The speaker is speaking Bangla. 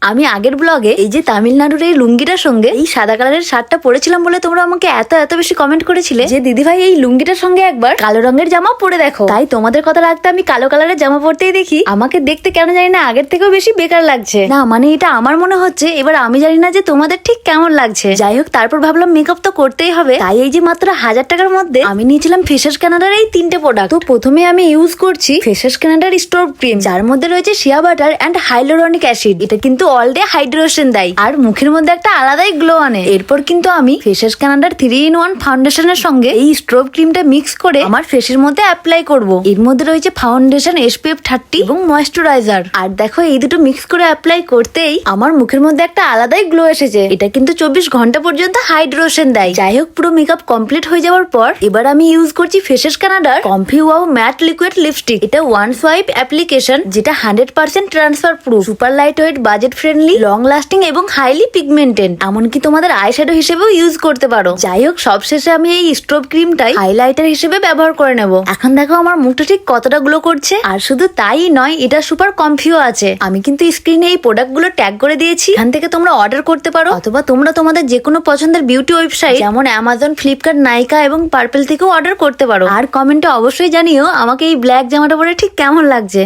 আমি আগের ব্লগে এই যে তামিলনাড়ুর এই লুঙ্গিটার সঙ্গে এই সাদা কালারের শার্টটা পরেছিলাম বলে তোমরা আমাকে এত এত বেশি কমেন্ট করেছিলে যে দিদি ভাই এই লুঙ্গিটার সঙ্গে একবার কালো রঙের জামা পরে দেখো। তাই তোমাদের কথা রাখতে আমি কালো কালারের জামা পরতেই দেখি আমাকে দেখতে কেন জানি না আগের থেকেও বেশি বেকার লাগছে। না মানে এটা আমার মনে হচ্ছে, এবার আমি জানি না যে তোমাদের ঠিক কেমন লাগছে। যাই হোক, তারপর ভাবলাম মেকআপ তো করতেই হবে, তাই এই যে মাত্র 1000 টাকার মধ্যে আমি নিয়েছিলাম ফেসেস কানাডার এই 3টে প্রোডাক্ট। তো প্রথমে আমি ইউজ করছি ফেসেস কানাডার স্টোভ ক্রিম, যার মধ্যে রয়েছে shea butter and hyaluronic acid. এটা কিন্তু অল ডে হাইড্রেশন দেয় আর মুখের মধ্যে একটা আলাদাই গ্লো আনে। এরপর কিন্তু আমি ফেসেস কানাডার 3-in-1 ফাউন্ডেশনের সঙ্গে এই স্টোভ ক্রিমটা মিক্স করে আমার ফেসের মধ্যে অ্যাপ্লাই করব। এর মধ্যে রয়েছে ফাউন্ডেশন, SPF 30 এবং ময়েশ্চারাইজার। আর দেখো, এই দুটো মিক্স করে অ্যাপ্লাই করতেই আমার মুখের মধ্যে একটা আলাদাই গ্লো এসেছে। এটা কিন্তু 24 ঘন্টা পর্যন্ত হাইড্রেশন দেয়। যাই হোক, পুরো মেকআপ কমপ্লিট হয়ে যাওয়ার পর এবার আমি ইউজ করছি ফেসেস কানাডার comfy wow mat liquid lipstick. এটা ওয়ান সোয়াইপ অ্যাপ্লিকেশন, যেটা 100% transfer proof, super light weight, budget friendly, long lasting এবং হাইলি পিগমেন্টেড। এমনকি তোমাদের আই শ্যাডো হিসেবেও ইউজ করতে পারো। যাই হোক, সবশেষে আমি এই স্টোভ ক্রিমটাই হাইলাইটার হিসেবে ব্যবহার করে নেব। এখন দেখো আমার মুখটা ঠিক কতটা গ্লো করছে। আর শুধু তাই নয়, এটা সুপার কমফিও আছে। আমি কিন্তু স্ক্রিনে এই প্রোডাক্ট গুলো ট্যাগ করে দিয়েছি, এখান থেকে তোমরা অর্ডার করতে পারো, অথবা তোমরা তোমাদের যে কোনো পছন্দের বিউটি ওয়েবসাইট যেমন অ্যামাজন, ফ্লিপকার্ট, নাইকা এবং পার্পেল থেকেও অর্ডার করতে পারো। আর কমেন্টে অবশ্যই জানিও আমাকে এই ব্ল্যাক জামাটা পরে ঠিক কেমন লাগছে।